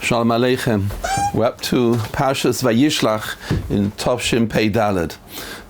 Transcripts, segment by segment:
Shalom Aleichem. We're up to Parshas Vayishlach in Tovshim Pei Daled.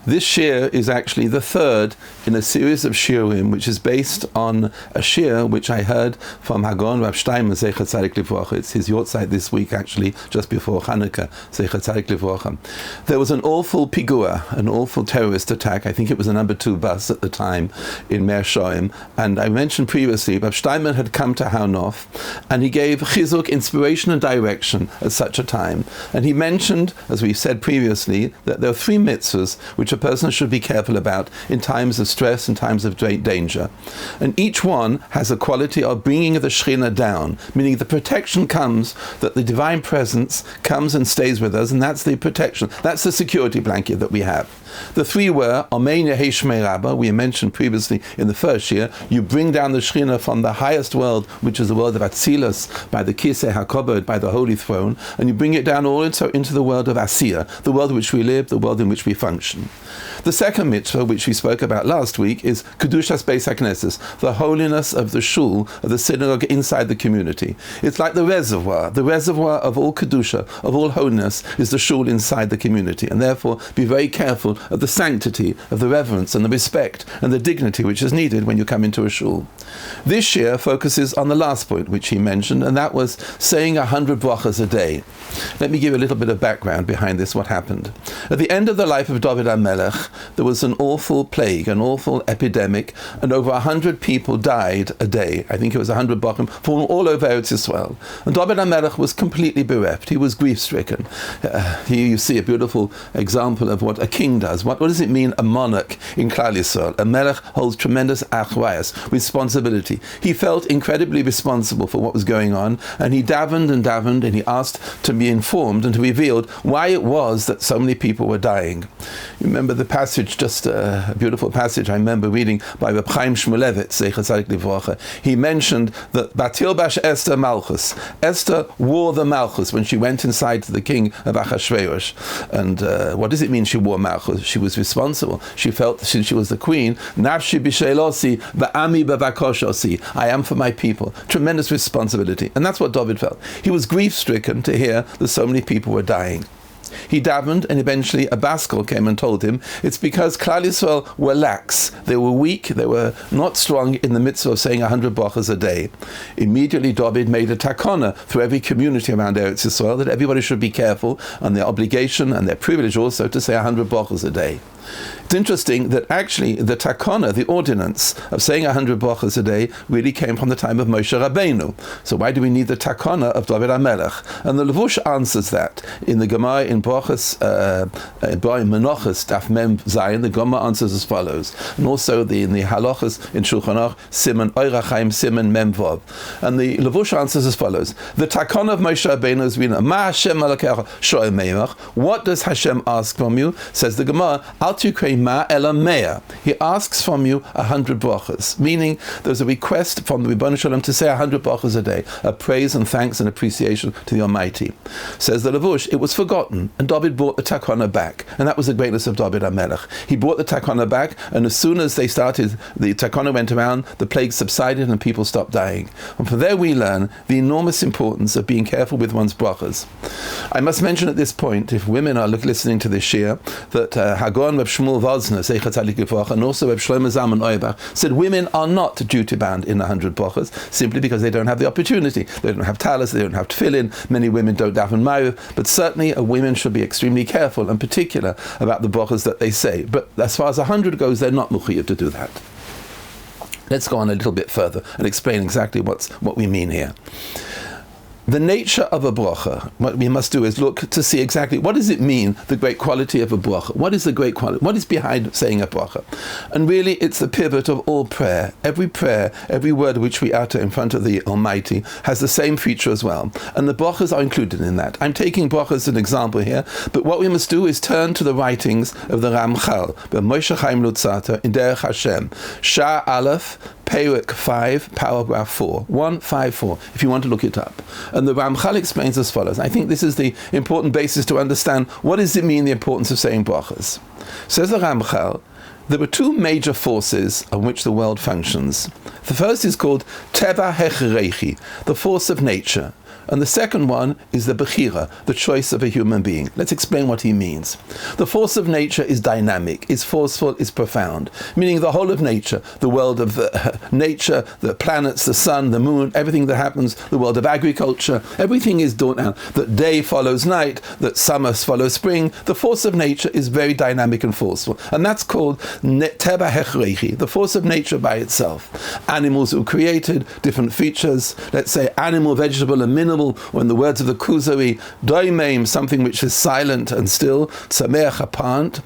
This shir is actually the third in a series of shirim, which is based on a shir which I heard from Hagon Rav Steinman Zecher Tzadik Livrocha. It's his yortzeit this week, actually, just before Hanukkah, Zecher Tzadik Livrocha. There was an awful pigua, an awful terrorist attack. I think it was a number 2 bus at the time in Meir Shoim. And I mentioned previously, Rav Steinman had come to Haunof, and he gave chizuk, inspiration and direction at such a time. And he mentioned, as we said previously, that there are 3 mitzvahs which a person should be careful about in times of stress and times of danger. And each one has a quality of bringing the Shekhinah down, meaning the protection comes, that the divine presence comes and stays with us, and that's the protection, that's the security blanket that we have. The 3 were Amen Yehei Shmei Rabbah, we mentioned previously in the first year, you bring down the Shekhinah from the highest world, which is the world of Atzilus, by the Kisei HaKobod, by the Holy Throne, and you bring it down also into the world of Asiyah, the world in which we live, the world in which we function. The second mitzvah, which we spoke about last week, is Kedushas Beis HaKnesses, the holiness of the shul, of the synagogue inside the community. It's like the reservoir of all Kedusha, of all holiness, is the shul inside the community, and therefore be very careful of the sanctity, of the reverence and the respect and the dignity which is needed when you come into a shul. This year focuses on the last point which he mentioned, and that was saying 100 brachas a day. Let me give you a little bit of background behind this, what happened. At the end of the life of David HaMelech, there was an awful plague, an awful epidemic, and over 100 people died a day. I think it was 100 brachim from all over Eretz Yisrael. And David HaMelech was completely bereft. He was grief-stricken. Here you see a beautiful example of what a king does. What does it mean, a monarch in Klal Yisrael? A melech holds tremendous achrayas, responsibility. He felt incredibly responsible for what was going on, and he davened, and he asked to be informed and to be revealed why it was that so many people were dying. You remember the passage, just a beautiful passage I remember reading by Reb Chaim Shmulevitz, Zecher Tzadik Livrocha. He mentioned that Batil Bash Esther Malchus. Esther wore the Malchus when she went inside to the king of Achashverosh. And what does it mean she wore Malchus? She was responsible. She felt, since she was the queen, Nafshi b'shelosi v'ami b'vakoshosi. I am for my people. Tremendous responsibility. And that's what David felt. He was grief-stricken to hear that so many people were dying. He davened, and eventually a Baskel came and told him it's because Klal Yisrael were lax. They were weak. They were not strong in the midst of saying 100 brachas a day. Immediately, David made a takana through every community around Eretz Yisrael that everybody should be careful on their obligation and their privilege also to say 100 brachas a day. It's interesting that actually the takana, the ordinance of saying 100 brachas a day, really came from the time of Moshe Rabbeinu. So why do we need the takana of David HaMelech? And the Levush answers that in the Gemara in Brachas, Menachos, Daf Mem Zayin. The Gemara answers as follows, and also in the Halachas in Shulchan Aruch, Siman Oirachaim, Siman Mem Vav. And the Levush answers as follows: the takana of Moshe Rabbeinu is been Ma Hashem Malakecha Shoel Meimach. What does Hashem ask from you? Says the Gemara, Al Tukrei Ma Ela Mea. He asks from you 100 brachas, meaning there's a request from the Rebbeinu Shalom to say 100 brachas a day, a praise and thanks and appreciation to the Almighty. Says the Levush, it was forgotten, and David brought the takana back, and that was the greatness of David HaMelech. He brought the takana back, and as soon as they started, the takana went around, the plague subsided, and people stopped dying. And from there we learn the enormous importance of being careful with one's brachas. I must mention at this point, if women are listening to this shir, that Hagon Reb Shmuel Vazna, Zecher Tzadik Livrocha, and also Reb Shlomo Zalman Auerbach said women are not duty bound in 100 brachas simply because they don't have the opportunity. They don't have talis, they don't have tefillin. Many women don't daven ma'ariv, but certainly women should be extremely careful and particular about the brachas that they say. But as far as 100 goes, they're not muchiyuv to do that. Let's go on a little bit further and explain exactly what we mean here. The nature of a bracha, what we must do is look to see exactly what does it mean, the great quality of a bracha. What is the great quality? What is behind saying a bracha? And really, it's the pivot of all prayer. Every word which we utter in front of the Almighty has the same feature as well. And the brachas are included in that. I'm taking bracha as an example here, but what we must do is turn to the writings of the Ramchal, Moshe Chaim Luzzatto, in Derech Hashem, Shah Aleph, Perek 5, paragraph 4, 154, if you want to look it up. And the Ramchal explains as follows. I think this is the important basis to understand what does it mean, the importance of saying brachas. Says the Ramchal, there were 2 major forces on which the world functions. The first is called Teva Hecherechi, the force of nature. And the second one is the bechira, the choice of a human being. Let's explain what he means. The force of nature is dynamic, is forceful, is profound, meaning the whole of nature, the world of nature, the planets, the sun, the moon, everything that happens, the world of agriculture, everything is done out, that day follows night, that summer follows spring. The force of nature is very dynamic and forceful. And that's called teba hechreichi, the force of nature by itself. Animals were created, different features, let's say animal, vegetable, and mineral, or in the words of the Kuzari, doimeim, something which is silent and still, sameach, a plant,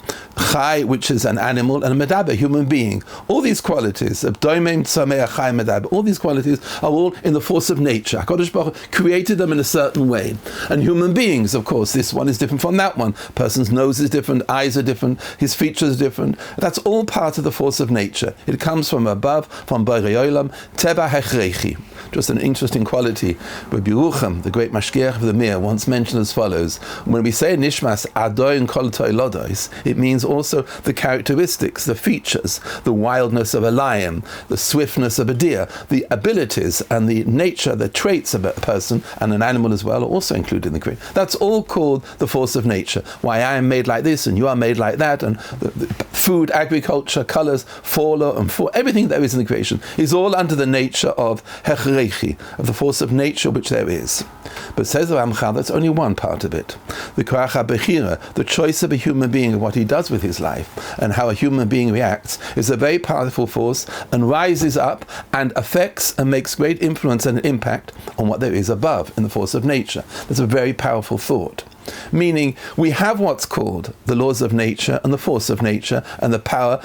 chai, which is an animal, and a medaber, human being. All these qualities of doimeim, sameach, chai, medaber, all these qualities are all in the force of nature. HaKadosh Baruch Hu created them in a certain way. And human beings, of course, this one is different from that one. A person's nose is different, eyes are different, his features are different. That's all part of the force of nature. It comes from above, from Borei Olam, teba hechreichi. Just an interesting quality. Rabbi Yehonasan, the great mashgiach of the Mir, once mentioned as follows: when we say nishmas adoin kol toilodos, it means also the characteristics, the features, the wildness of a lion, the swiftness of a deer, the abilities and the nature, the traits of a person and an animal as well are also included in the creation. That's all called the force of nature. Why I am made like this and you are made like that, and the food, agriculture, colors, fauna and everything there is in the creation is all under the nature of hechreichi, of the force of nature which there is. But says the Ramchal, that's only one part of it. The koach habechira, the choice of a human being of what he does with his life and how a human being reacts, is a very powerful force and rises up and affects and makes great influence and impact on what there is above in the force of nature. That's a very powerful thought. Meaning, we have what's called the laws of nature and the force of nature and the power,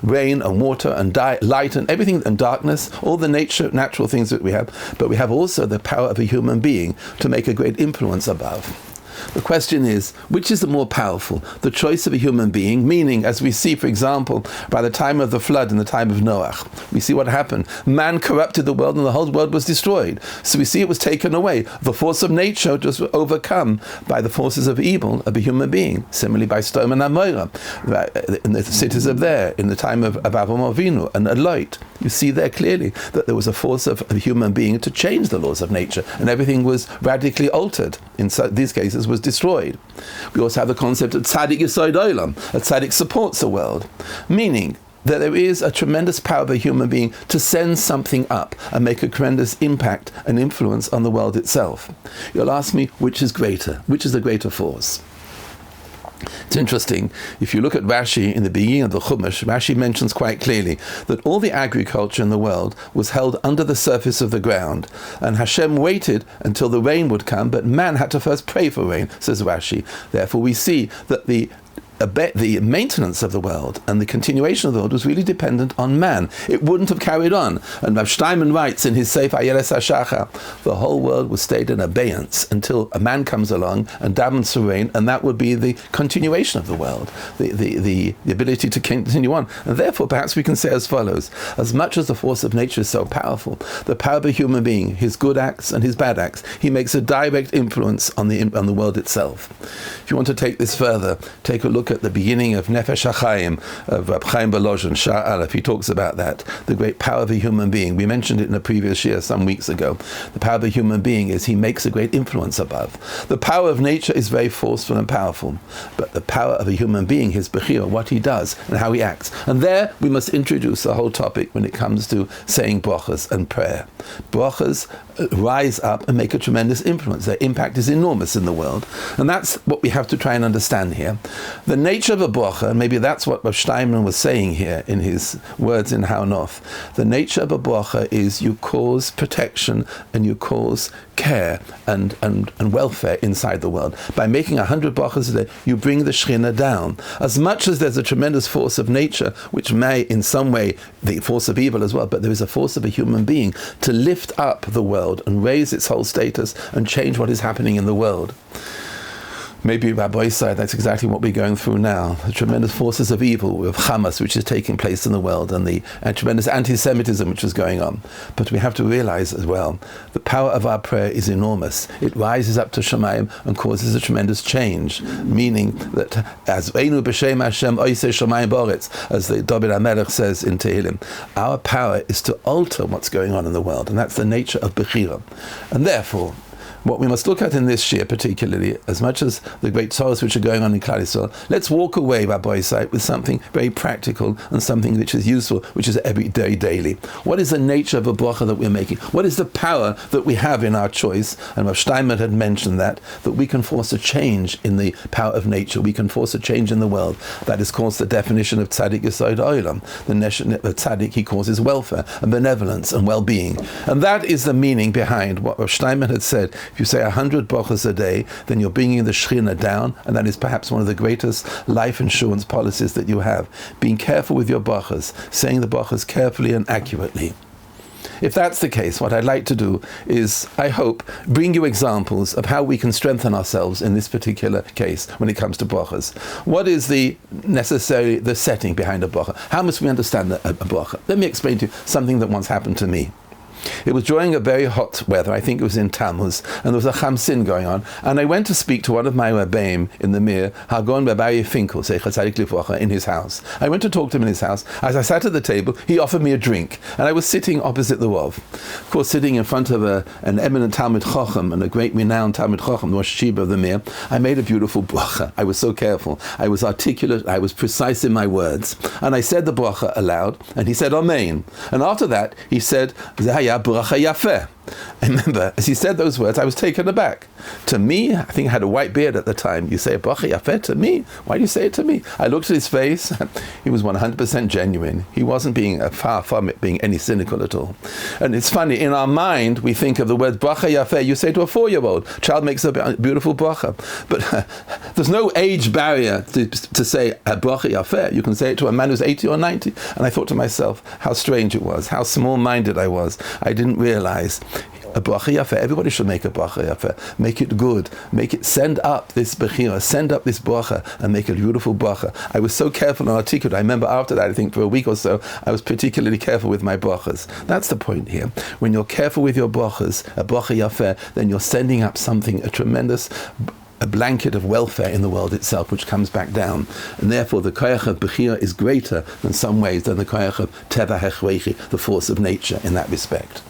rain and water and light and everything and darkness, all the natural things that we have, but we have also the power of a human being to make a great influence above. The question is, which is the more powerful? The choice of a human being, meaning, as we see, for example, by the time of the flood in the time of Noah, we see what happened. Man corrupted the world and the whole world was destroyed. So we see it was taken away. The force of nature was overcome by the forces of evil of a human being. Similarly by Sodom and Gomorrah, in the cities of there, in the time of Avraham Avinu and Lot. You see there clearly that there was a force of a human being to change the laws of nature, and everything was radically altered. In these cases, was destroyed. We also have the concept of tzaddik yesod olam. A tzaddik supports the world, meaning that there is a tremendous power of a human being to send something up and make a tremendous impact and influence on the world itself. You'll ask me, which is greater? Which is the greater force? It's interesting, if you look at Rashi in the beginning of the Chumash, Rashi mentions quite clearly that all the agriculture in the world was held under the surface of the ground, and Hashem waited until the rain would come, but man had to first pray for rain, says Rashi. Therefore we see that the maintenance of the world and the continuation of the world was really dependent on man. It wouldn't have carried on. And Rav Steinman writes in his Sefer Ayeles HaShachar, the whole world was stayed in abeyance until a man comes along and davens for rain, and that would be the continuation of the world, the ability to continue on. And therefore, perhaps we can say as follows: as much as the force of nature is so powerful, the power of a human being, his good acts and his bad acts, he makes a direct influence on the world itself. If you want to take this further, take a look at the beginning of Nefesh HaChaim of Reb Chaim Volozhin, Shah Aleph. He talks about that, the great power of a human being. We mentioned it in a previous year some weeks ago. The power of a human being is he makes a great influence above. The power of nature is very forceful and powerful, but the power of a human being, his bechira, what he does and how he acts. And there we must introduce the whole topic when it comes to saying brachas and prayer. Brachas rise up and make a tremendous influence. Their impact is enormous in the world. And that's what we have to try and understand here. The nature of a bracha, and maybe that's what Rav Steinman was saying here in his words in Haunof, the nature of a bracha is you cause protection and you cause care and welfare inside the world. By making 100 brachas a day, you bring the Shekhinah down. As much as there's a tremendous force of nature, which may in some way, the force of evil as well, but there is a force of a human being to lift up the world and raise its whole status and change what is happening in the world. Maybe Rabbi said that's exactly what we're going through now. The tremendous forces of evil with Hamas, which is taking place in the world, and the tremendous anti-Semitism which is going on. But we have to realize as well, the power of our prayer is enormous. It rises up to Shemayim and causes a tremendous change, meaning that as Einu b'Shem Hashem oiseh Shemayim b'Oretz, as the David HaMelech says in Tehillim, our power is to alter what's going on in the world, and that's the nature of Bechira. And therefore, what we must look at in this year particularly, as much as the great sorrows which are going on in Klal Yisrael, let's walk away, Rabbi Yisai, with something very practical and something which is useful, which is every day, daily. What is the nature of a bracha that we're making? What is the power that we have in our choice? And Rav Steinman had mentioned that we can force a change in the power of nature. We can force a change in the world. That is, of course, the definition of tzaddik yesod olam. The nation of tzaddik he causes welfare and benevolence and well-being. And that is the meaning behind what Rav Steinman had said. If you say 100 brachas a day, then you're bringing the Shekhinah down, and that is perhaps one of the greatest life insurance policies that you have. Being careful with your brachas, saying the brachas carefully and accurately. If that's the case, what I'd like to do is, I hope, bring you examples of how we can strengthen ourselves in this particular case when it comes to brachas. What is the setting behind a bracha? How must we understand a bracha? Let me explain to you something that once happened to me. It was during a very hot weather, I think it was in Tammuz, and there was a chamsin going on, and I went to speak to one of my rabbeim in the Mir, Hagon Rabbi Finkel, in his house. I went to talk to him in his house. As I sat at the table, he offered me a drink, and I was sitting opposite the Rav. Of course, sitting in front of an eminent Talmid Chacham, and a great renowned Talmid Chacham, the Rosh Yeshiva of the Mir, I made a beautiful bracha. I was so careful. I was articulate. I was precise in my words. And I said the bracha aloud, and he said, Amen. And after that, he said, Zehaya bracha yafeh. I remember, as he said those words, I was taken aback. To me, I think I had a white beard at the time. You say bracha yafeh to me? Why do you say it to me? I looked at his face. He was 100% genuine. He wasn't being far from it being any cynical at all. And it's funny, in our mind, we think of the word bracha yafeh. You say to a 4-year-old, child makes a beautiful bracha. But there's no age barrier to say a bracha yafeh. You can say it to a man who's 80 or 90. And I thought to myself, how strange it was, how small-minded I was. I didn't realize. A bracha yafeh, everybody should make a bracha yafeh. Make it good. Make it, send up this bechira, send up this bracha, and make a beautiful bracha. I was so careful and articulate. I remember after that, I think for a week or so, I was particularly careful with my brachas. That's the point here. When you're careful with your brachas, a bracha yafeh, then you're sending up something, a blanket of welfare in the world itself, which comes back down. And therefore, the koyach of bechira is greater in some ways than the koyach of teva hechreichi, the force of nature in that respect.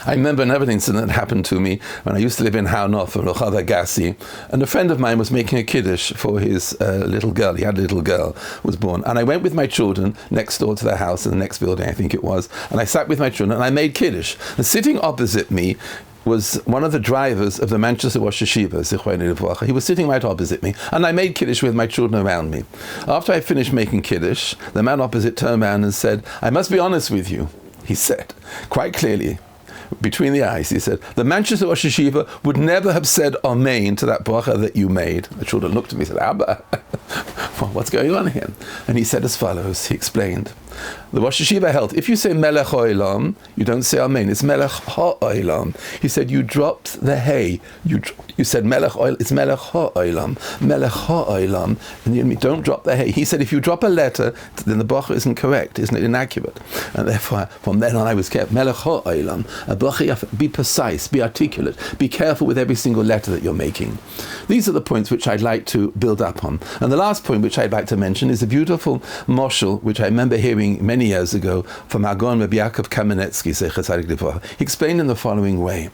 I remember another incident that happened to me when I used to live in Haunof, Rochava Gassi, and a friend of mine was making a kiddush for his little girl. He had a little girl who was born. And I went with my children next door to their house in the next building, I think it was, and I sat with my children and I made kiddush. And sitting opposite me was one of the drivers of the Manchester Rosh Yeshiva, Zichrono Livracha. He was sitting right opposite me, and I made kiddush with my children around me. After I finished making kiddush, the man opposite turned around and said, I must be honest with you, he said, quite clearly, between the eyes, he said, the Manchester Rosh Yeshiva would never have said Amen to that bracha that you made. The children looked at me and said, Abba, what's going on here? And he said as follows, he explained, the Rosh Yeshiva held, if you say Melech HaOlam, you don't say Amen, it's Melech HaOlam. He said, you dropped the hey. You said Melech HaOlam, it's Melech HaOlam, Melech HaOlam, and you don't drop the hey. He said, if you drop a letter, then the bracha isn't correct, isn't it inaccurate? And therefore, from then on, I was careful. Melech HaOlam, a bracha, be precise, be articulate, be careful with every single letter that you're making. These are the points which I'd like to build up on. And the last point which I'd like to mention is a beautiful moshel, which I remember hearing many years ago from Hagon Rabbi Yaakov Kamenetsky, Zecher Tzadik Livracha. He explained in the following way.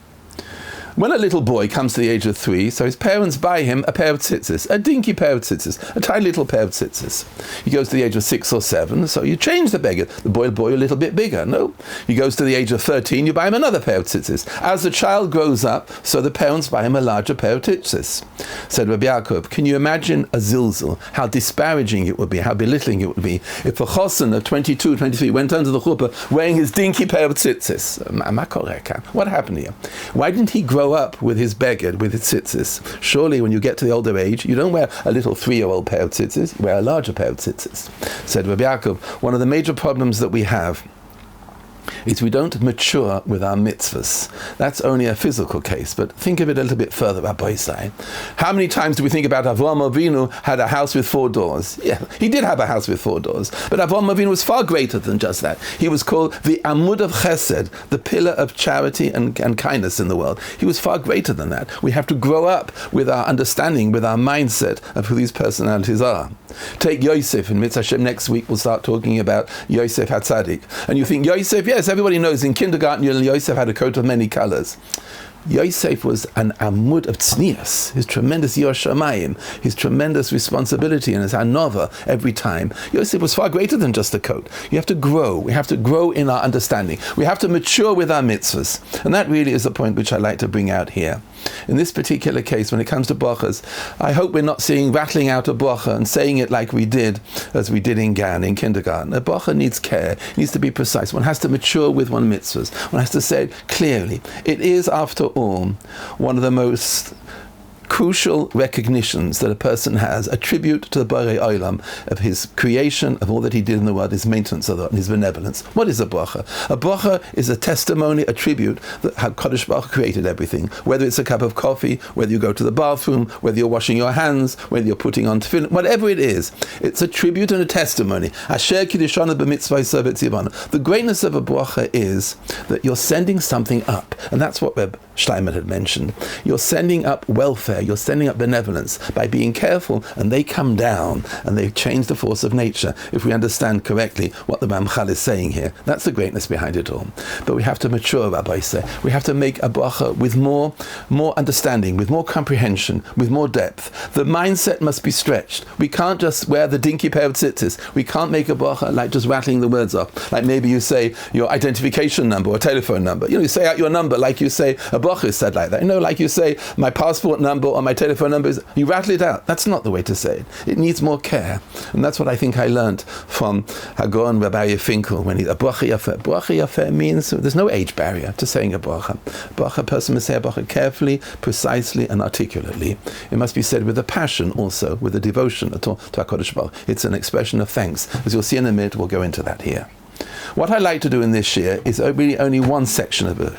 When a little boy comes to the age of 3, so his parents buy him a pair of tzitzis, a dinky pair of tzitzis, a tiny little pair of tzitzis. He goes to the age of 6 or 7, so you change the beggar. The boy a little bit bigger, no? He goes to the age of 13, you buy him another pair of tzitzis. As the child grows up, so the parents buy him a larger pair of tzitzis. Said Rabbi Yaakov, can you imagine a zilzal, how disparaging it would be, how belittling it would be, if a chosen of 22, 23 went under the chuppah wearing his dinky pair of tzitzis? What happened here? Why didn't he grow up with his beged, with his tzitzis? Surely when you get to the older age, you don't wear a little 3-year-old pair of tzitzis, you wear a larger pair of tzitzis. Said Rabbi Yaakov, one of the major problems that we have is we don't mature with our mitzvahs. That's only a physical case, but think of it a little bit further, Rabbi Yisai. How many times do we think about Avraham Avinu had a house with 4 doors? Yeah, he did have a house with 4 doors, but Avraham Avinu was far greater than just that. He was called the Amud of Chesed, the pillar of charity and kindness in the world. He was far greater than that. We have to grow up with our understanding, with our mindset of who these personalities are. Take Yosef, in Mitzvah Hashem next week we'll start talking about Yosef HaTzadik. And you think, Yosef, yes, everybody knows in kindergarten Yosef had a coat of many colors. Yosef was an amud of tznius, his tremendous yoshamayim, his tremendous responsibility and his anova every time. Yosef was far greater than just a coat. You have to grow. We have to grow in our understanding. We have to mature with our mitzvahs. And that really is the point which I like to bring out here. In this particular case, when it comes to brachas, I hope we're not rattling out a bracha and saying it like we did, as we did in Gan, in kindergarten. A bracha needs care, it needs to be precise. One has to mature with one's mitzvahs. One has to say it clearly. It is, after all, one of the most crucial recognitions that a person has, a tribute to the Borei Olam, of his creation, of all that he did in the world, his maintenance of it, and his benevolence. What is a bracha? A bracha is a testimony, a tribute that how Kadosh Baruch created everything. Whether it's a cup of coffee, whether you go to the bathroom, whether you're washing your hands, whether you're putting on tefillin, whatever it is, it's a tribute and a testimony. Asher kiddushana b'mitzvah yisod v'tzivana. The greatness of a bracha is that you're sending something up, and that's what Reb Steinman had mentioned. You're sending up welfare, you're sending up benevolence by being careful, and they come down and they change the force of nature, if we understand correctly what the Ramchal is saying here. That's the greatness behind it all. But we have to mature, Rabbi say. We have to make a bracha with more understanding, with more comprehension, with more depth. The mindset must be stretched. We can't just wear the dinky pair of tzitzis. We can't make a bracha like just rattling the words off. Like maybe you say your identification number or telephone number. You say out your number like you say a bracha is said like that. Like you say my passport number or my telephone number is, you rattle it out. That's not the way to say it. It needs more care. And that's what I think I learned from Hagon Rabbi Finkel when a bracha yafeh. Bracha yafeh means there's no age barrier to saying a bracha. A person must say a bracha carefully, precisely, and articulately. It must be said with a passion also, with a devotion to HaKadosh Baruch. It's an expression of thanks. As you'll see in a minute, we'll go into that here. What I like to do in this shir is really only one section of a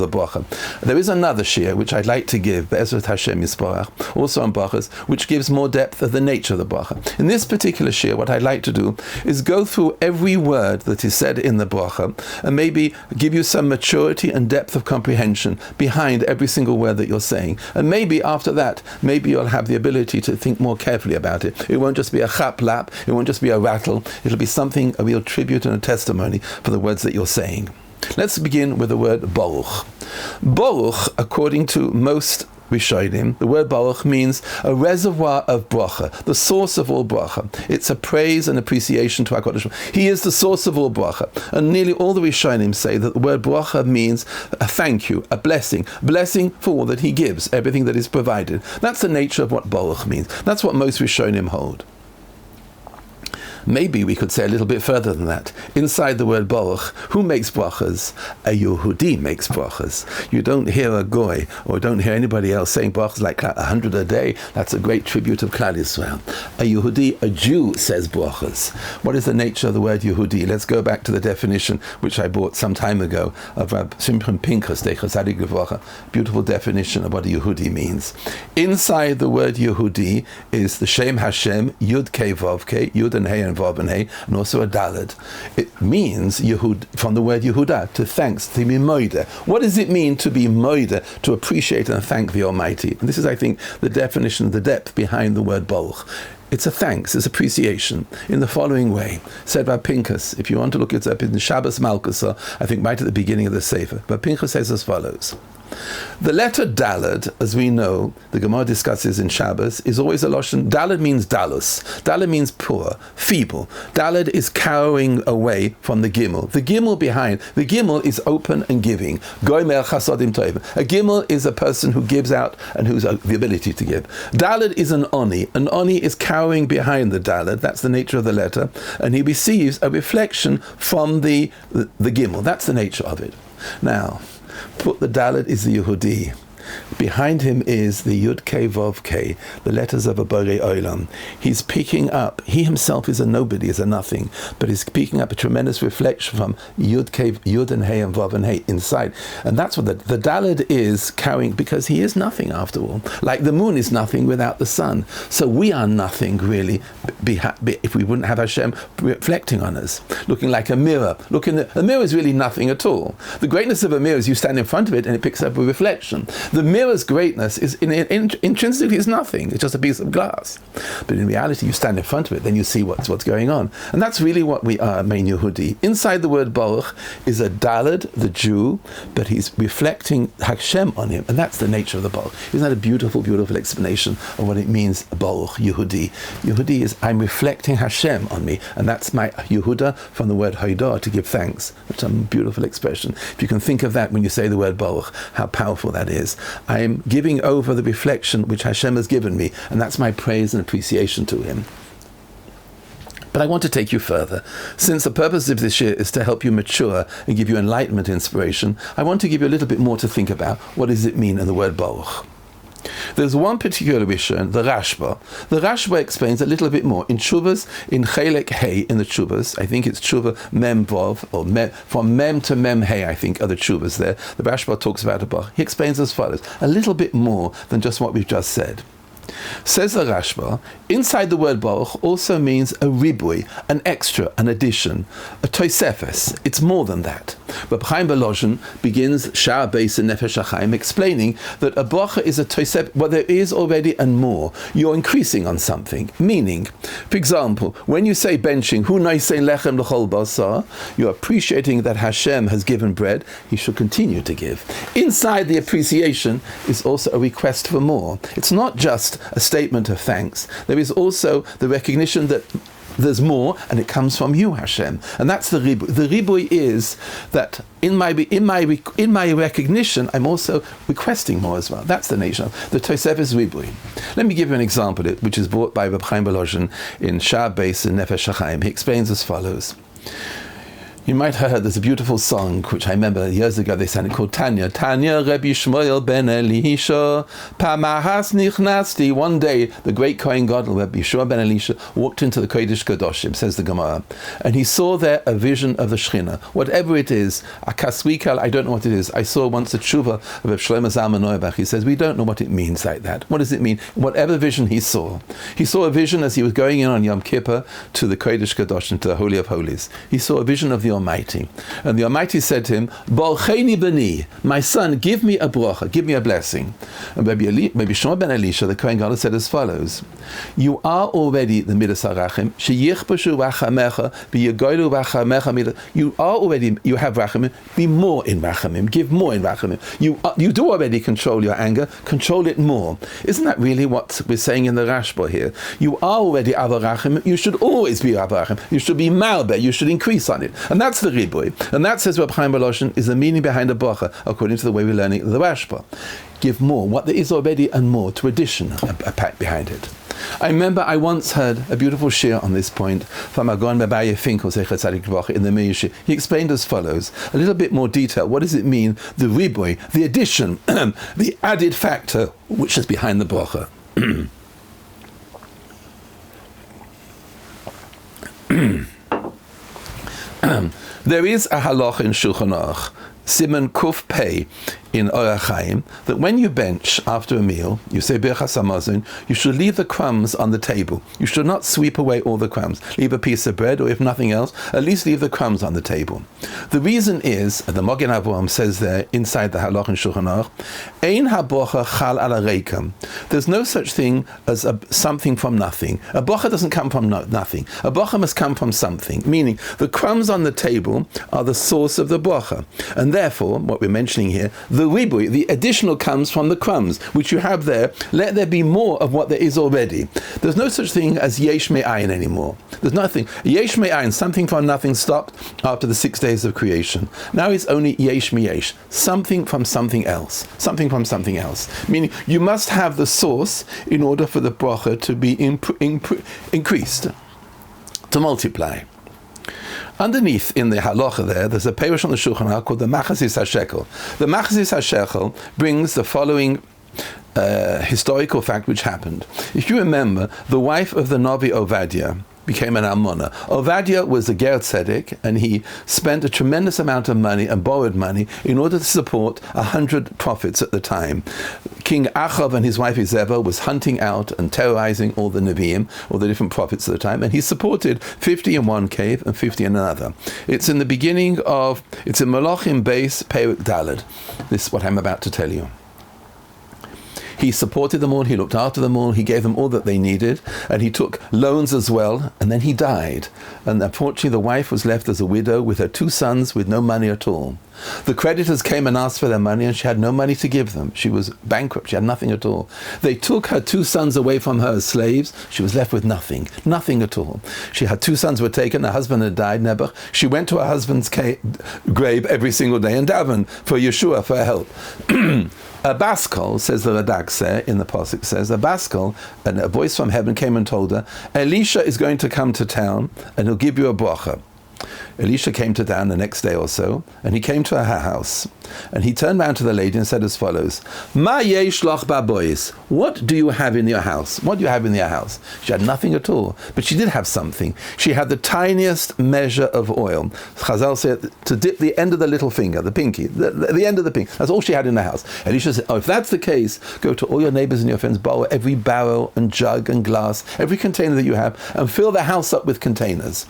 bracha. There is another shir which I'd like to give, Be'ezrat Hashem Yisparach, also on brachas, which gives more depth of the nature of the bracha. In this particular shir, what I'd like to do is go through every word that is said in the bracha and maybe give you some maturity and depth of comprehension behind every single word that you're saying. And maybe after that, maybe you'll have the ability to think more carefully about it. It won't just be a chap lap, it won't just be a rattle, it'll be something, a real tribute and a testimony for the words that you're saying. Let's begin with the word Baruch. Baruch, according to most Rishonim, the word Baruch means a reservoir of bracha, the source of all bracha. It's a praise and appreciation to HaKadosh Baruch. He is the source of all bracha. And nearly all the Rishonim say that the word bracha means a thank you, a blessing for all that he gives, everything that is provided. That's the nature of what Baruch means. That's what most Rishonim hold. Maybe we could say a little bit further than that. Inside the word Baruch, who makes brachas? A Yehudi makes brachas. You don't hear a goy or don't hear anybody else saying brachas like 100 a day. That's a great tribute of Klal Yisrael. A Yehudi, a Jew, says brachas. What is the nature of the word Yehudi? Let's go back to the definition which I brought some time ago of Rabbi Shimon Pinchas, beautiful definition of what a Yehudi means. Inside the word Yehudi is the Shem Hashem, Yud Kei Vav Kei, Yud and Hey and Vav and Hey, and also a Daled. It means Yehud, from the word Yehuda, to thanks, to be moide. What does it mean to be moide? To appreciate and thank the Almighty. And this is, I think, the definition of the depth behind the word Baruch. It's a thanks, it's appreciation in the following way, said by Pinchas. If you want to look it up in Shabbos Malkusa, I think right at the beginning of the Sefer. But Pinchas says as follows. The letter Daled, as we know, the Gemara discusses in Shabbos, is always a Lashon. Daled means Dalus. Daled means poor, feeble. Daled is cowering away from the Gimel. The Gimel behind, the Gimel is open and giving. Goymer chasadim toivim. A Gimel is a person who gives out and who's the ability to give. Daled is an Oni. An Oni is cowering behind the Daled. That's the nature of the letter. And he receives a reflection from the Gimel. That's the nature of it. Now, put the Dalet is the Yehudi. Behind him is the Yud Kei Vav Kei, the letters of a Borei Olam. He's picking up, he himself is a nobody, is a nothing, but he's picking up a tremendous reflection from Yud Kei, Yud and Hey and Vav and Hey inside. And that's what the Daled is carrying, because he is nothing after all. Like the moon is nothing without the sun. So we are nothing really if we wouldn't have Hashem reflecting on us, looking like a mirror. A mirror is really nothing at all. The greatness of a mirror is you stand in front of it and it picks up a reflection. The mirror's greatness is intrinsically is nothing. It's just a piece of glass. But in reality, you stand in front of it, then you see what's going on. And that's really what we are, Mein Yehudi. Inside the word Baruch is a Daled, the Jew, but he's reflecting Hashem on him. And that's the nature of the Baruch. Isn't that a beautiful, beautiful explanation of what it means, Baruch, Yehudi? Yehudi is, I'm reflecting Hashem on me. And that's my Yehuda from the word Hodah, to give thanks. That's a beautiful expression. If you can think of that when you say the word Baruch, how powerful that is. I am giving over the reflection which Hashem has given me, and that's my praise and appreciation to him. But I want to take you further. Since the purpose of this year is to help you mature and give you enlightenment, inspiration, I want to give you a little bit more to think about. What does it mean in the word Baruch? There's one particular Rishon, the Rashba. The Rashba explains a little bit more. In Tshuvas, in Chelek Hey, in the Tshuvas, I think it's Tshuva Mem Vov, or from Mem to Mem Hey, I think, are the Tshuvas there. The Rashba talks about a Baruch. He explains as follows, a little bit more than just what we've just said. Says the Rashba, inside the word Baruch also means a ribui, an extra, an addition, a toisefes. It's more than that. But Chaim Belozhin begins Sha'ar Beis in Nefesh HaChaim explaining that a bracha is a toisef, well, there is already and more. You're increasing on something. Meaning, for example, when you say benching, Hu noisei lechem l'chol basar, you're appreciating that Hashem has given bread, he should continue to give. Inside the appreciation is also a request for more. It's not just a statement of thanks. There is also the recognition that there's more, and it comes from you, Hashem. And that's the ribui. The ribui is that in my recognition, I'm also requesting more as well. That's the nature of the Tosefes ribui. Let me give you an example, which is brought by Rabbi Chaim Belozhin in Sha'ar Beis in Nefesh HaChaim. He explains as follows. You might have heard, there's a beautiful song, which I remember years ago they sang it, called Tanya. Tanya Rabbi Shmuel ben Elisha, Pamahas Nichnasti. One day, the great Kohen Gadol, Rabbi Shmuel ben Elisha, walked into the Kodesh Kadoshim, says the Gemara, and he saw there a vision of the Shechina. Whatever it is, Akaswikal, I don't know what it is. I saw once a tshuva of Rav Shlomo Zalman Auerbach. He says, we don't know what it means like that. What does it mean? Whatever vision he saw a vision as he was going in on Yom Kippur to the Kodesh Kadoshim, to the Holy of Holies. He saw a vision of the Almighty. And the Almighty said to him, Bolcheni b'ni, my son, give me a bracha, give me a blessing. And Rabbi Shmuel ben Elisha, the Kohen Gadol, said as follows, you are already the Midas HaRachim, sheyichbashu rachamecha, v'yegoylu rachamecha, you have rachamim, be more in rachamim, give more in rachamim. You do already control your anger, control it more. Isn't that really what we're saying in the Rashba here? You are already Ava Rachim, you should always be Ava Rachim, you should be Malbeh, you should increase on it. And that's the ribui. And that, says Rabbi Chaim Belozhin, is the meaning behind a bracha, according to the way we're learning the Rashba. Give more, what there is already and more, to addition, a pack behind it. I remember I once heard a beautiful shir on this point from Agon Babaye Finkel, Zecher Tzadik Levracha, in the Meir Shir. He explained as follows, a little bit more detail. What does it mean, the ribui, the addition, the added factor, which is behind the bracha? There is a halach in Shulchan Aruch, Siman Kuf Pei, in Orach Chaim, that when you bench after a meal, you say Birchas Hamazon, you should leave the crumbs on the table. You should not sweep away all the crumbs. Leave a piece of bread, or if nothing else, at least leave the crumbs on the table. The reason is, the Mogen Avraham says there, inside the halach in Shulchan Aruch, Ein habocha chal ala reikam. There's no such thing as something from nothing. A bocha doesn't come from nothing. A bocha must come from something, meaning the crumbs on the table are the source of the bocha. And therefore, what we're mentioning here, the ribui, the additional comes from the crumbs, which you have there. Let there be more of what there is already. There's no such thing as yesh me'ayin anymore. There's nothing. Yesh me'ayin, something from nothing, stopped after the 6 days of creation. Now it's only yesh me'yesh, something from something else. Something from something else. Meaning, you must have the source in order for the bracha to be increased, to multiply. Underneath in the halacha there's a perush on the Shulchan Aruch called the Machasis HaShekel. The Machasis HaShekel brings the following historical fact which happened. If you remember, the wife of the Navi Ovadia became an almana. Ovadia was a ger tzedek, and he spent a tremendous amount of money and borrowed money in order to support 100 prophets at the time. King Achav and his wife Izebah was hunting out and terrorizing all the Nevi'im, all the different prophets at the time, and he supported 50 in one cave and 50 in another. It's in Malachim Beis Perek Daled. This is what I'm about to tell you. He supported them all, he looked after them all, he gave them all that they needed, and he took loans as well, and then he died. And unfortunately the wife was left as a widow with her 2 sons with no money at all. The creditors came and asked for their money, and she had no money to give them. She was bankrupt, she had nothing at all. They took her 2 sons away from her as slaves. She was left with nothing at all. She had 2 sons were taken, her husband had died, Nebuch. She went to her husband's grave every single day and davened for Yeshua, for help. A Baskol, says the Radak in the Pasuk, says, a Baskol, and a voice from heaven came and told her, Elisha is going to come to town and he'll give you a bracha. Elisha came to town the next day or so, and he came to her house, and he turned round to the lady and said as follows, Ma yesh lach babois, what do you have in your house? What do you have in your house? She had nothing at all, but she did have something. She had the tiniest measure of oil. Chazal said to dip the end of the little finger, the pinky, the end of the pinky. That's all she had in the house. Elisha said, oh, if that's the case, go to all your neighbors and your friends, borrow every barrel and jug and glass, every container that you have, and fill the house up with containers.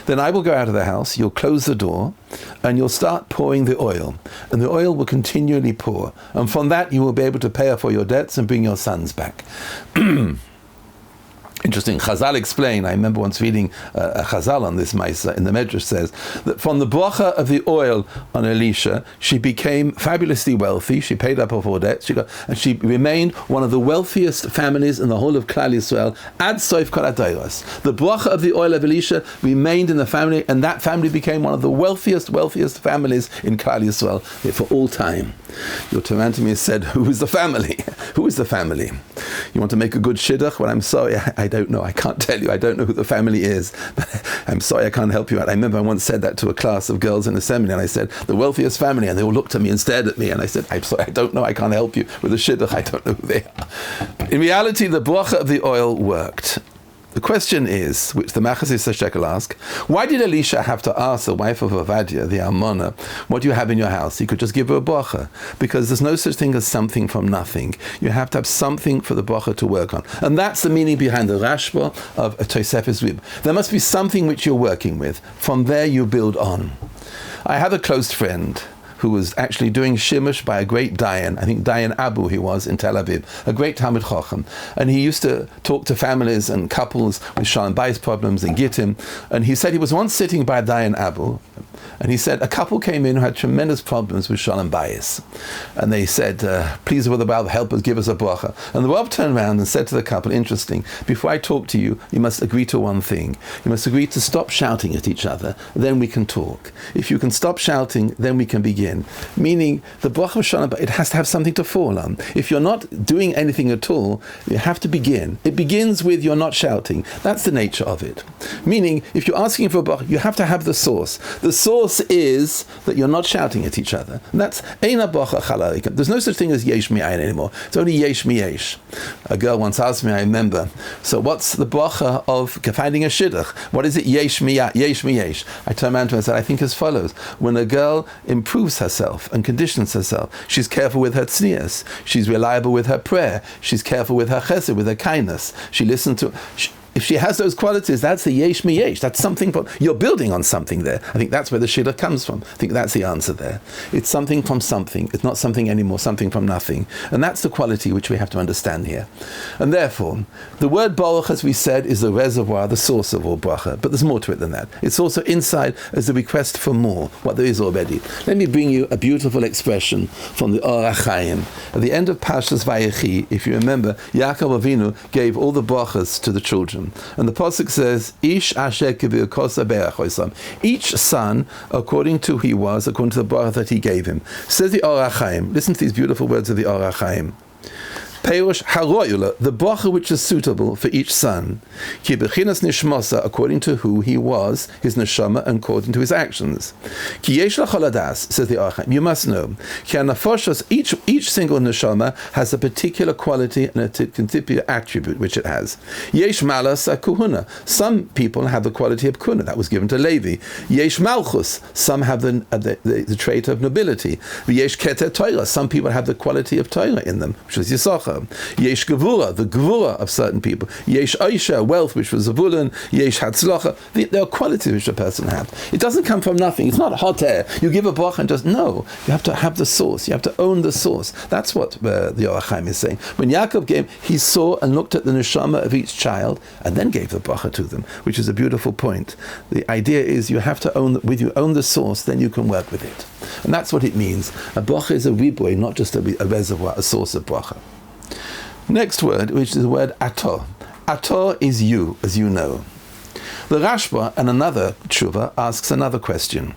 Then I will go out of the house, you'll close the door, and you'll start pouring the oil. And the oil will continually pour. And from that you will be able to pay off all your debts and bring your sons back. Interesting. Chazal explained, I remember once reading a Chazal on this Maisa in the Medrash, says that from the bracha of the oil on Elisha, she became fabulously wealthy. She paid up all her debts. And she remained one of the wealthiest families in the whole of Klal Yisrael. Ad soif kol hadayros. The bracha of the oil of Elisha remained in the family, and that family became one of the wealthiest families in Klal Yisrael for all time. Your Torah to me said, who is the family? Who is the family? You want to make a good shidduch? Well, I'm sorry, I don't know. I can't tell you. I don't know who the family is. I'm sorry, I can't help you out. I remember I once said that to a class of girls in a seminary, and I said, the wealthiest family, and they all looked at me and stared at me, and I said, I'm sorry, I don't know. I can't help you with the shidduch. I don't know who they are. In reality, the bracha of the oil worked. The question is, which the Machasis Shekel asked, why did Elisha have to ask the wife of Avadia, the Almana, what do you have in your house? He could just give her a bracha, because there's no such thing as something from nothing. You have to have something for the bracha to work on. And that's the meaning behind the Rashba of a Tosefes Rib. There must be something which you're working with. From there you build on. I have a close friend who was actually doing shimush by a great Dayan, I think Dayan Abu he was in Tel Aviv, a great Talmid Chacham. And he used to talk to families and couples with Shalom Bayis problems and Gittim. And he said he was once sitting by Dayan Abu, and he said a couple came in who had tremendous problems with Shalom Bayis. And they said, please, Brother Baal, help us, give us a bracha. And the Rav turned around and said to the couple, interesting, before I talk to you, you must agree to one thing. You must agree to stop shouting at each other, then we can talk. If you can stop shouting, then we can begin. Meaning, the bracha of Shalom, it has to have something to fall on. If you're not doing anything at all, you have to begin. It begins with you're not shouting. That's the nature of it. Meaning, if you're asking for a bracha, you have to have the source. The source is that you're not shouting at each other. And that's Eina bracha chalarika. There's no such thing as yesh mi'ayin anymore. It's only yesh mi'yesh. A girl once asked me, I remember, so what's the bracha of finding a shidduch? What is it? Yesh mi'yesh. I turned around to her and said, I think as follows. When a girl improves herself and conditions herself, she's careful with her tznius, she's reliable with her prayer, she's careful with her chesed, with her kindness, she listens to... If she has those qualities, that's the yesh mi yesh. That's something, you're building on something there. I think that's where the shidduch comes from. I think that's the answer there. It's something from something. It's not something anymore, something from nothing. And that's the quality which we have to understand here. And therefore, the word baruch, as we said, is the reservoir, the source of all bracha. But there's more to it than that. It's also inside as the request for more, what there is already. Let me bring you a beautiful expression from the Or HaChaim. At the end of Parshas Vayechi, if you remember, Yaakov Avinu gave all the brachas to the children. And the pasuk says, "Ish asher kivikosa be'achosam." Each son, according to who he was, according to the bracha that he gave him. Says the Or HaChaim. Listen to these beautiful words of the Or HaChaim. Peirush haroyula, the bracha which is suitable for each son, ki bechinas nishmasa, according to who he was, his neshama, and according to his actions. Ki yesh lachol hadas, says the Or HaChaim, you must know, ki hanafoshos, each single neshama has a particular quality and a particular attribute which it has. Yesh malas kuhuna, some people have the quality of kuhuna, that was given to Levi. Yesh malchus, some have the trait of nobility. Yesh keter Torah, some people have the quality of Torah in them, which is Yisachar. bracha. Yesh gevura, the gevura of certain people. Yesh oisha, wealth, which was Zavulun. Yesh hatzlacha. There are qualities which a person has. It doesn't come from nothing. It's not hot air. You give a bracha and just, no. You have to have the source. You have to own the source. That's what the Or HaChaim is saying. When Yaakov gave, he saw and looked at the neshama of each child and then gave the bracha to them, which is a beautiful point. The idea is you have to own the source, then you can work with it. And that's what it means. A bracha is a riboy, not just a reservoir, a source of bracha. Next word, which is the word ator. Ator is you, as you know. The Rashba and another tshuva asks another question.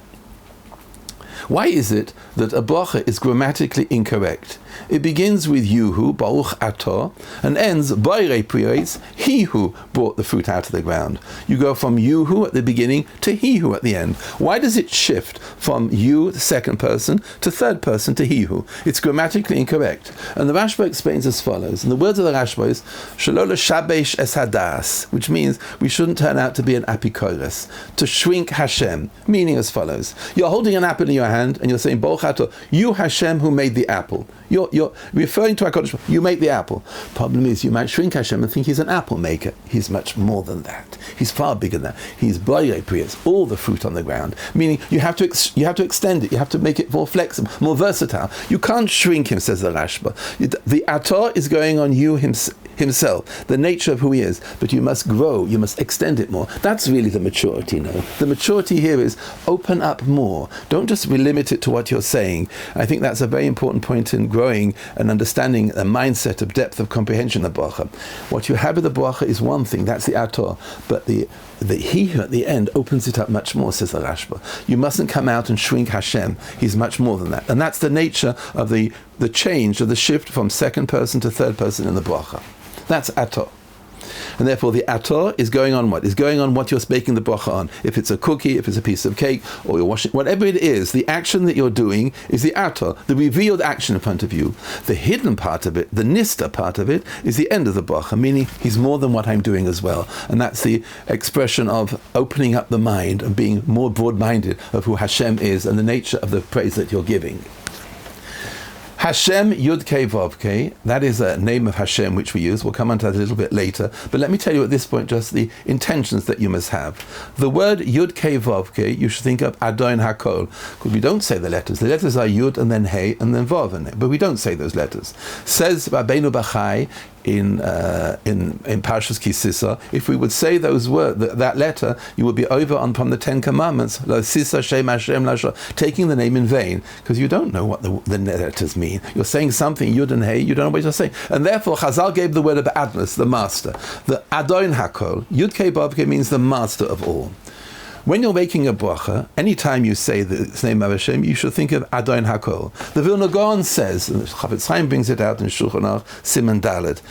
Why is it that a bracha is grammatically incorrect? It begins with Yuhu, Baruch Ator, and ends Boirei Priyos, he who brought the fruit out of the ground. You go from Yuhu at the beginning to he who at the end. Why does it shift from you, the second person, to third person to he who? It's grammatically incorrect. And the Rashba explains as follows. And the words of the Rashba is Shelo l'shabesh es hadas, which means we shouldn't turn out to be an apikoros, to shrink Hashem, meaning as follows. You're holding an apple in your hand and you're saying, Baruch Ator, you Hashem who made the apple. You're referring to HaKadosh Baruch Hu. You make the apple. Problem is, you might shrink Hashem and think he's an apple maker. He's much more than that. He's far bigger than that. He's Boirei Priyos, all the fruit on the ground. Meaning, you have to extend it. You have to make it more flexible, more versatile. You can't shrink him, says the Rashba. The Ator is going on you himself, the nature of who he is. But you must grow. You must extend it more. That's really the maturity, no? The maturity here is open up more. Don't just limit it to what you're saying. I think that's a very important point in growing and understanding a mindset of depth of comprehension of bracha. What you have with the bracha is one thing, that's the ator, but the he at the end opens it up much more, says the Rashba. You mustn't come out and shrink Hashem. He's much more than that. And that's the nature of the change, of the shift from second person to third person in the bracha. That's ator. And therefore the ator is going on what? Is going on what you're baking the bracha on. If it's a cookie, if it's a piece of cake, or you're washing, whatever it is, the action that you're doing is the ator, the revealed action in front of you. The hidden part of it, the nista part of it, is the end of the bracha, meaning he's more than what I'm doing as well. And that's the expression of opening up the mind and being more broad-minded of who Hashem is and the nature of the praise that you're giving. Hashem Yud Kei Vav Kei, that is a name of Hashem which we use. We'll come on to that a little bit later. But let me tell you at this point just the intentions that you must have. The word Yud Kei Vav Kei, you should think of Adon HaKol, because we don't say the letters. The letters are Yud and then Hey and then Vav and Hey, but we don't say those letters. Says Rabbeinu Bachai in Parshas Ki Sisa, if we would say those words, that letter, you would be over on from the Ten Commandments, Lo Sisa Shem Hashem Lasha, taking the name in vain, because you don't know what the letters mean. You're saying something, Yud and Hey, you don't know what you're saying. And therefore, Chazal gave the word of Adnos, the master. The Adon HaKol, Yud Kei Vav Kei means the master of all. When you're making a bracha, anytime you say the name of Hashem, you should think of Adon HaKol. The Vilna Gaon says, and Chafetz Chaim brings it out in Shulchan Aruch, Siman Dalet,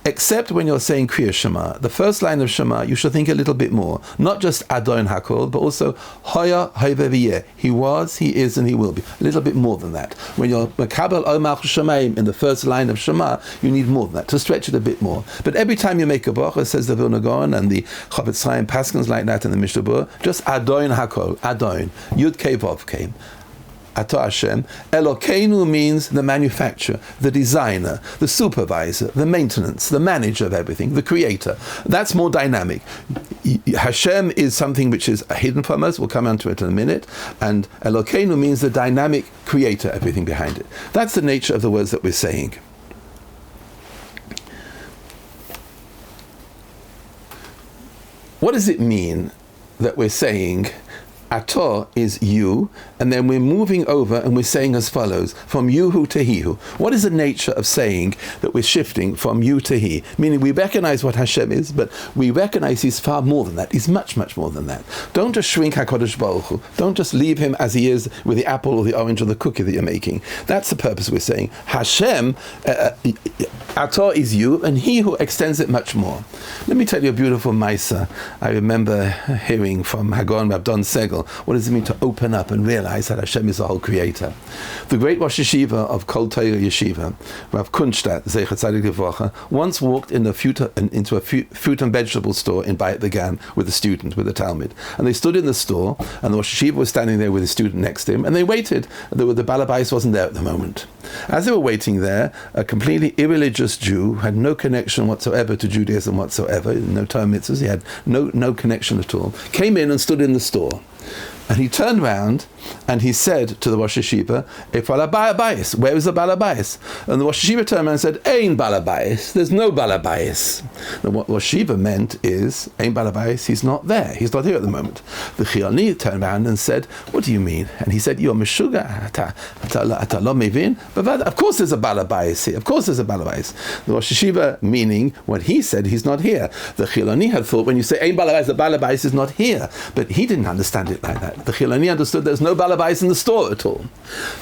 except when you're saying Kriya Shema, the first line of Shema, you should think a little bit more. Not just Adon HaKol, but also Hoya Hayve V'yeh. He was, he is, and he will be. A little bit more than that. When you're Mekabel Omach Shemaim in the first line of Shema, you need more than that, to stretch it a bit more. But every time you make a bracha, says the Vilna Gaon, and the Chafetz Chaim Paskins like that in the Mishnah Berurah, just Adon HaKol, Adon, Yud Kei Vav Kei. Ato Hashem. Elokeinu means the manufacturer, the designer, the supervisor, the maintenance, the manager of everything, the creator. That's more dynamic. Hashem is something which is hidden from us. We'll come on to it in a minute. And Elokeinu means the dynamic creator, everything behind it. That's the nature of the words that we're saying. What does it mean that we're saying Ator is you, and then we're moving over and we're saying as follows, from Yuhu to Hihu. What is the nature of saying that we're shifting from you to he? Meaning we recognize what Hashem is, but we recognize he's far more than that. He's much, much more than that. Don't just shrink HaKadosh Baruch Hu. Don't just leave him as he is with the apple or the orange or the cookie that you're making. That's the purpose we're saying. Hashem, Ator is you, and he who extends it much more. Let me tell you a beautiful Maisa I remember hearing from Hagon Rabdon Segel. Gimel. What does it mean to open up and realize that Hashem is the whole creator? The great Rosh Yeshiva of Kol Torah Yeshiva, Rav Kunstadt, Zecher Tzadik Livracha, once walked into a fruit and vegetable store in Bayit Began with a student, with a Talmud. And they stood in the store, and the Rosh Yeshiva was standing there with a student next to him, and they waited. The Balabais wasn't there at the moment. As they were waiting there, a completely irreligious Jew who had no connection whatsoever to Judaism whatsoever, no Torah mitzvahs, he had no connection at all, came in and stood in the store. And he turned round and he said to the Rosh Yeshiva, where is the Balabais? And the Rosh Yeshiva turned around and said, Ein Balabais, there's no Balabais. And what Rosh Yeshiva meant is, Ein Balabais, he's not there, he's not here at the moment. The Chiloni turned around and said, what do you mean? And he said, you're Meshuga, ata lo mevin? But of course there's a Balabais here, of course there's a Balabais. The Rosh Yeshiva, meaning what he said, he's not here. The Chiloni had thought, when you say Ein Balabais, the Balabais is not here. But he didn't understand it like that. The Chiloni understood there's no Balabais in the store at all.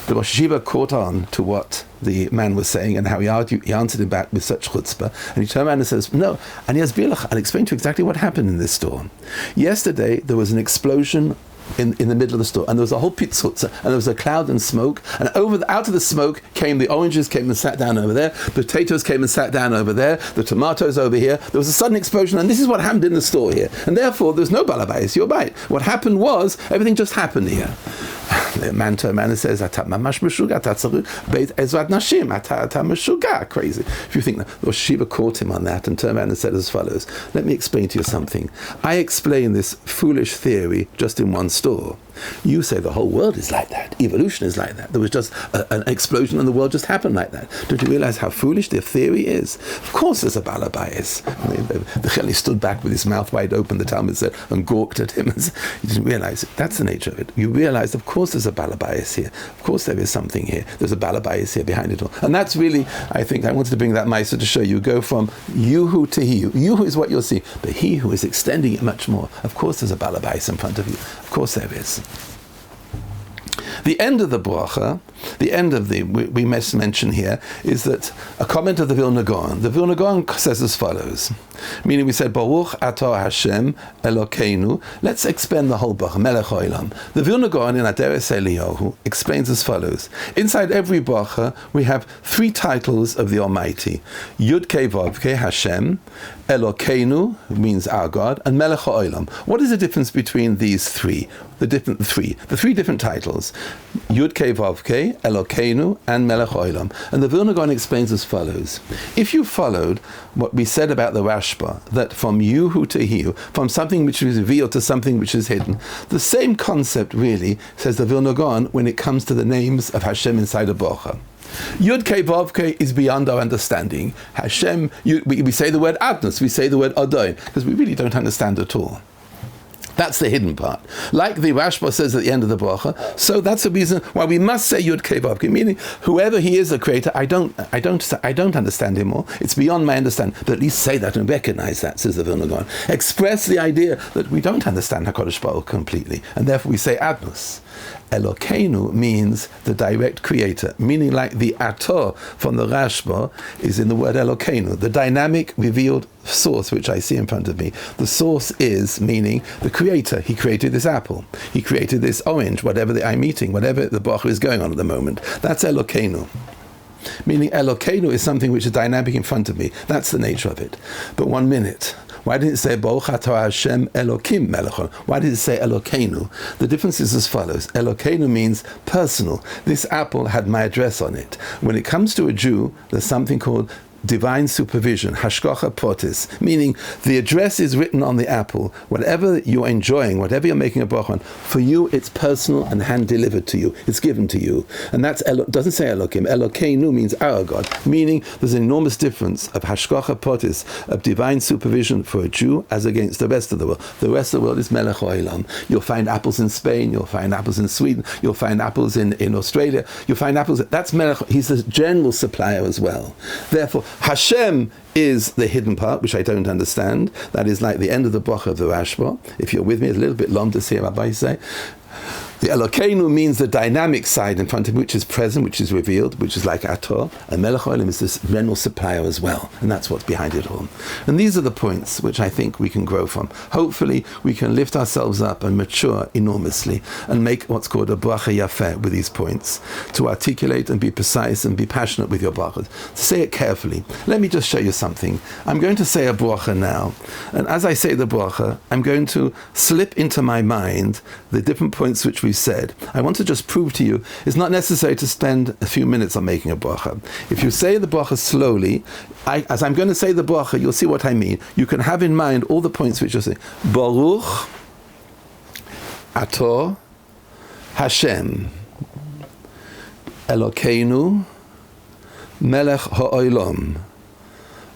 The Rosh Yeshiva caught on to what the man was saying and how he answered him back with such chutzpah, and he turned around and says, no, and I'll explain to you exactly what happened in this store. Yesterday there was an explosion in the middle of the store, and there was a whole pitzutza, and there was a cloud and smoke, and out of the smoke came the oranges, came and sat down over there, potatoes came and sat down over there, the tomatoes over here. There was a sudden explosion, and this is what happened in the store here, and therefore there's no balabais. You're right. What happened was everything just happened here. The man to a man and says, crazy. If you think that, Rosh Yeshiva caught him on that and turned around and said as follows, let me explain to you something. I explain this foolish theory just in one store. You say the whole world is like that. Evolution is like that. There was just an explosion and the world just happened like that. Don't you realize how foolish their theory is? Of course there's a balabais. The Cheli stood back with his mouth wide open, the Talmud said, and gawked at him. And you didn't realize it. That's the nature of it. You realize, of course there's a balabais here. Of course there is something here. There's a balabais here behind it all. And that's really, I think, I wanted to bring that Maisa to show you. Go from Yuhu to He. Yuhu is what you'll see. But He who is extending it much more. Of course there's a balabais in front of you. Of course there is. The end of the bracha, we must mention here, is that a comment of the Vilna Gaon. The Vilna Gaon says as follows, meaning we said, Baruch atah Hashem Elokeinu. Let's expand the whole bracha, Melech Haolam. The Vilna Gaon in Ateres Eliyahu explains as follows. Inside every bracha, we have three titles of the Almighty. Yud Kei Vav Kei Hashem, Elokeinu, means our God, and Melech Haolam. What is the difference between these three? The three different titles, Yud Kei Vav Kei, Elokeinu, and Melech Haolam. And the Vilna Gaon explains as follows. If you followed what we said about the Rashba, that from Yuhu to Hiu, from something which is revealed to something which is hidden, the same concept really, says the Vilna Gaon, when it comes to the names of Hashem inside a bracha. Yud Kei Vav Kei is beyond our understanding. Hashem, we say the word Adnos, we say the word Adon, because we really don't understand at all. That's the hidden part. Like the Rashba says at the end of the bracha, so that's the reason why we must say Yud Kei Vav Kei, meaning whoever he is, the creator, I don't understand him more. It's beyond my understanding. But at least say that and recognize that, says the Vilna Gaon. Express the idea that we don't understand HaKadosh Baruch completely, and therefore we say Adnos. Elokeinu means the direct creator, meaning like the ator from the Rashba is in the word Elokeinu, the dynamic revealed source which I see in front of me. The source is, meaning the creator. He created this apple. He created this orange, whatever I'm eating, whatever the bracha is going on at the moment. That's Elokeinu. Meaning Elokeinu is something which is dynamic in front of me. That's the nature of it. But 1 minute. Why didn't it say Baruch atah Hashem Elokim Melech? Why did it say Elokeinu? The difference is as follows. Elokeinu means personal. This apple had my address on it. When it comes to a Jew, there's something called divine supervision, hashgacha protis, meaning the address is written on the apple. Whatever you're enjoying, whatever you're making a bracha on, for you it's personal and hand delivered to you. It's given to you. And that's doesn't say Elokim. Elokeinu means our God, meaning there's an enormous difference of hashgacha protis, of divine supervision for a Jew as against the rest of the world. The rest of the world is Melech Haolam. You'll find apples in Spain, you'll find apples in Sweden, you'll find apples in Australia, you'll find apples. That's Melech. He's a general supplier as well. Therefore, Hashem is the hidden part, which I don't understand. That is like the end of the bracha of the Rashba. If you're with me, it's a little bit long to see Rabbi say. The Elokeinu means the dynamic side in front of which is present, which is revealed, which is like Ator. And Melech Olam is this renal supplier as well. And that's what's behind it all. And these are the points which I think we can grow from. Hopefully, we can lift ourselves up and mature enormously and make what's called a bracha yafeh with these points, to articulate and be precise and be passionate with your brachas. Say it carefully. Let me just show you something. I'm going to say a bracha now. And as I say the bracha, I'm going to slip into my mind the different points which we said. I want to just prove to you it's not necessary to spend a few minutes on making a bracha. If you say the bracha slowly, as I'm going to say the bracha, you'll see what I mean. You can have in mind all the points which you'll say. Baruch Ator Hashem Elokeinu Melech Ha'olam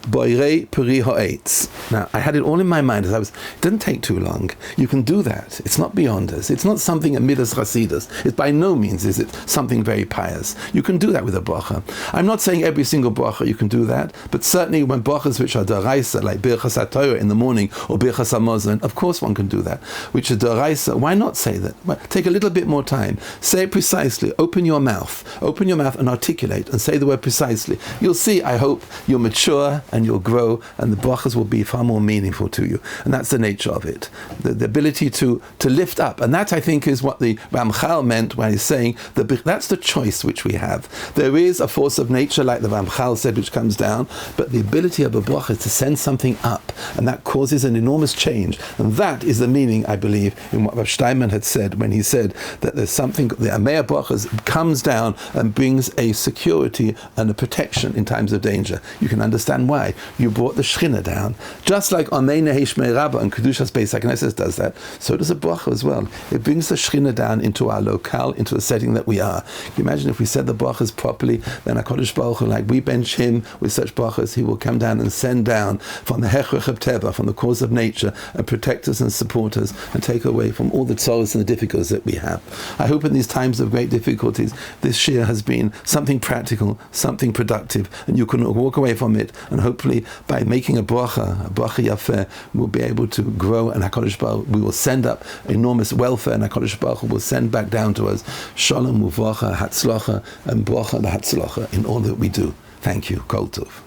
Boirei Peri Ha'etz. Now, I had it all in my mind it didn't take too long. You can do that. It's not beyond us. It's not something a midas chasidus. It by no means is it something very pious. You can do that with a bracha. I'm not saying every single bracha you can do that, but certainly when brachas which are daraisa, like birchas HaTorah in the morning, or birchas HaMazon, of course one can do that. Which is daraisa, why not say that? Well, take a little bit more time. Say it precisely. Open your mouth and articulate and say the word precisely. You'll see, I hope, you'll mature and you'll grow, and the brachas will be far more meaningful to you. And that's the nature of it. The ability to lift up. And that, I think, is what the Ramchal meant when he's saying that's the choice which we have. There is a force of nature, like the Ramchal said, which comes down, but the ability of a bracha is to send something up, and that causes an enormous change. And that is the meaning, I believe, in what Rav Steinman had said when he said that there's something, the Amei brachas comes down and brings a security and a protection in times of danger. You can understand why. You brought the Shechina down. Just like Amei Nehei Rabbah and Kedushas Beis HaKnesses does that, so does a bracha as well. It brings the Shechina down into our locale, into the setting that we are. Can you imagine if we said the brachas properly, then HaKadosh Baruch Hu, like we bench him with such brachas, he will come down and send down from the Hechrech of Teva, from the cause of nature, and protect us and support us and take away from all the tzores and the difficulties that we have. I hope in these times of great difficulties, this shir has been something practical, something productive, and you can walk away from it, and hopefully by making a bracha yafeh, we'll be able to grow, and HaKadosh Baruch Hu, we will send up enormous welfare, and HaKadosh Baruch Hu will send back down to us shalom uvracha, hatzlacha, and bracha hatzlacha in all that we do. Thank you. Kol tov.